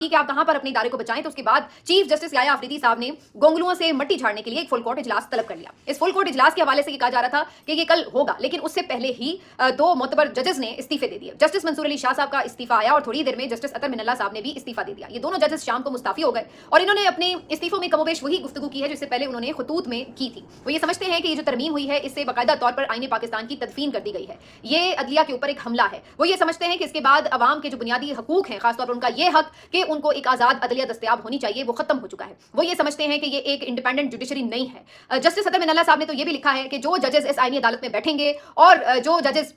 कि आप कहां पर अपने इदारे को बचाएं। तो उसके बाद चीफ जस्टिस याया अफरीदी साहब ने गोंगलुओं से मट्टी झाड़ने के लिए एक फुल कोर्ट इजलास तलब कर लिया। इस फुल कोर्ट इजलास के हवाले से ये कहा जा रहा था कि ये कल होगा, लेकिन उससे पहले ही दो मोतबर जजेस ने इस्तीफे दे दिए। जस्टिस मंसूर अली शाह साहब का इस्तीफा आया और थोड़ी देर में जस्टिस अतर मिनल्ला साहब ने भी इस्तीफा दे दिया। ये दोनों जजेस शाम को मुस्ताफी हो गए और इन्होंने अपने इस्तीफों में कमोबेश वही गुफ्तगू की है जिससे पहले उन्होंने खतूत में की थी। वो ये समझते हैं कि ये जो तरमीम हुई है इससे बाकायदा तौर पर आईने पाकिस्तान की तदफीन कर दी गई है, ये अदलिया के ऊपर एक हमला है। वो ये समझते हैं कि इसके बाद अवाम के जो बुनियादी हकूक हैं, खासतौर पर उनका ये हक कि उनको एक आजाद अदलिया दस्तयाब होनी चाहिए, वो खत्म हो चुका है। वो ये समझते हैं कि ये एक इंडिपेंडेंट जुडिशरी नहीं है। जस्टिस अतर मिनल्ला साहब ने तो ये भी लिखा है कि जो जजेस इस आईनी अदालत में बैठेंगे और जो जजेस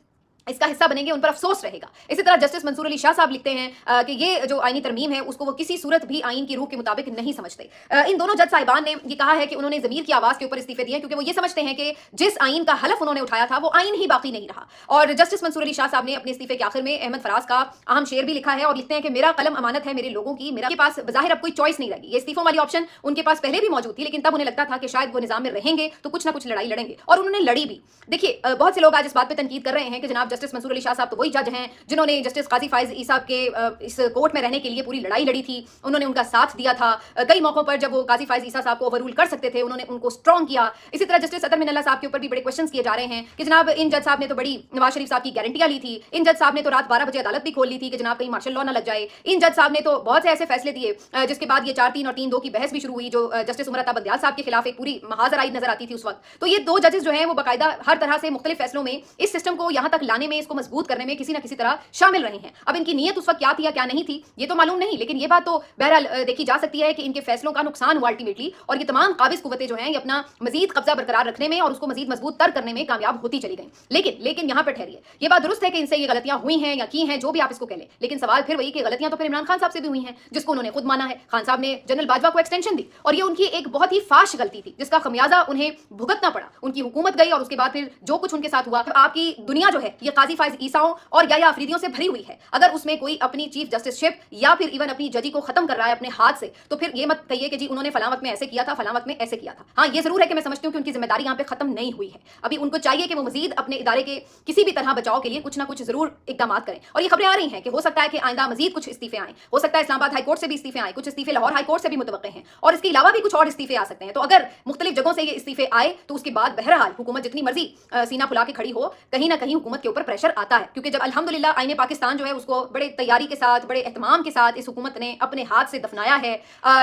इसका हिस्सा बनेंगे उन पर अफसोस रहेगा। इसी तरह जस्टिस मंसूर अली शाह साहब लिखते हैं कि ये जो आईनी तरमीम है उसको वो किसी सूरत भी आईन की रूह के मुताबिक नहीं समझते। इन दोनों जज साहिबान ने ये कहा है कि उन्होंने ज़मीर की आवाज़ के ऊपर इस्तीफे दिए क्योंकि वो ये समझते हैं कि जिस आईन का हलफ उन्होंने उठाया था वो आईन ही बाकी नहीं रहा। और जस्टिस मंसूर अली शाह साहब ने अपने इस्तीफे के आखिर में अहमद फराज का अहम शेर भी लिखा है और लिखते हैं कि मेरा कलम अमानत है मेरे लोगों की, मेरे पास बाहिर अब कोई चॉइस नहीं रहेगी। ये इस्तीफों वाली ऑप्शन उनके पास पहले भी मौजूद थी, लेकिन तब उन्हें लगता था कि शायद वो निजाम में रहेंगे तो कुछ ना कुछ लड़ाई लड़ेंगे, और उन्होंने लड़ी भी। देखिए, बहुत से लोग आज इस बात पर तनकीद कर रहे हैं कि जनाब जस्टिस मंसूर अली शाह साहब तो वही जज हैं जिन्होंने जस्टिस काजी फाइज ईसा के इस कोर्ट में रहने के लिए पूरी लड़ाई लड़ी थी, उन्होंने उनका साथ दिया था। कई मौकों पर जब वो काजी फाइज ईसा साहब को ओवररूल कर सकते थे उन्होंने उनको स्ट्रॉन्ग किया। इसी तरह जस्टिस अतर मिनल्ला साहब के ऊपर भी बड़े क्वेश्चन किए जा रहे हैं कि जनाब इन जज साहब ने तो बड़ी नवाज शरीफ साहब की गारंटियां ली थी, इन जज साहब ने तो रात 12 बजे अदालत भी खोल ली थी कि जनाब कहीं मार्शल लॉ ना लग जाए, इन जज साहब ने तो बहुत से ऐसे फैसले दिए जिसके बाद ये 4-3 और 3-2 की बहस भी शुरू हुई जो जस्टिस उमर अता बंदयाल साहब के खिलाफ एक पूरी महाजर आई नजर आती थी उस वक्त। तो ये दो जजेस जो हैं वो बाकायदा हर तरह से मुख्तलिफ फैसलों में इस सिस्टम को यहां तक लाने में, इसको मजबूत करने में किसी ना किसी तरह शामिल रही हैं। अब इनकी नीयत उस वक्त क्या थी या क्या नहीं थी ये तो मालूम नहीं, लेकिन ये बात तो बहरहाल देखी जा सकती है कि इनके फैसलों का नुकसान हुआ अल्टीमेटली, और ये तमाम काबिज कुव्वतें जो हैं ये अपना मजीद कब्जा बरकरार रखने में और उसको मजीद मजबूत तर करने में कामयाब होती चली गई। लेकिन यहाँ पर ठहरिए, ये बात दुरुस्त है कि इनसे ये गलतियां हुई हैं या की हैं, जो भी आप इसको कह लें, लेकिन सवाल फिर वही कि गलतियां तो फिर इमरान खान साहब से भी हुई हैं जिसको उन्होंने खुद माना है। खान साहब ने जनरल बाजवा को एक्सटेंशन दी और ये उनकी एक बहुत ही फाश गलती थी जिसका खमियाजा उन्हें भुगतना पड़ा। उनकी हुकूमत गई और उसके बाद फिर जो कुछ उनके साथ हुआ, आपकी दुनिया जो है ये काजी फाइज ईसाओं और याया अफरीदियों से भरी हुई है। अगर उसमें कोई अपनी चीफ जस्टिसशिप या फिर इवन अपनी जजी को खत्म कर रहा है अपने हाथ से, तो फिर ये मत कहिए कि जी उन्होंने फलां वक्त में ऐसे किया था, फलां वक्त में ऐसे किया था। हाँ, ये जरूर है कि मैं समझती हूँ कि उनकी जिम्मेदारी यहाँ पे खत्म नहीं हुई है। अभी उनको चाहिए कि वो मजीद अपने इदारे के किसी भी तरह बचाव के लिए कुछ ना कुछ जरूर इकदाम करें। और ये खबरें आ रही हैं कि हो सकता है कि आइंदा मजीद कुछ इस्तीफे आए, हो सकता है इस्लामाबाद हाईकोर्ट से भी इस्तीफे आए, कुछ इस्तीफे लाहौर हाईकोर्ट से भी मुतवक्के हैं, और इसके अलावा भी कुछ और इस्तीफे आ सकते हैं। तो अगर मुख्तलिफ जगहों से ये इस्तीफे आए तो उसके बाद बहरहाल हुकूमत जितनी मर्जी सीना फुला के खड़ी हो, कहीं ना कहीं हुकूमत के ऊपर प्रेशर आता है। क्योंकि जब अल्हम्दुलिल्लाह आईने पाकिस्तान जो है उसको बड़े तैयारी के साथ, बड़े एहतमाम के साथ इस हुकूमत ने अपने हाथ से दफनाया है,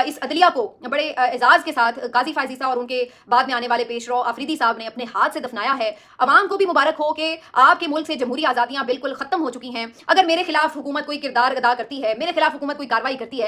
इस अदलिया को बड़े एजाज के साथ काजी फाइज ईसा और उनके बाद में आने वाले पेशरो अफरीदी साहब ने अपने हाथ से दफनाया है। अवाम को भी मुबारक हो कि आपके मुल्क से जमहूरी आज़ादियां बिल्कुल खत्म हो चुकी हैं। अगर मेरे खिलाफ हुकूमत कोई किरदार अदा करती है, मेरे खिलाफ हुकूमत कोई कार्रवाई करती है,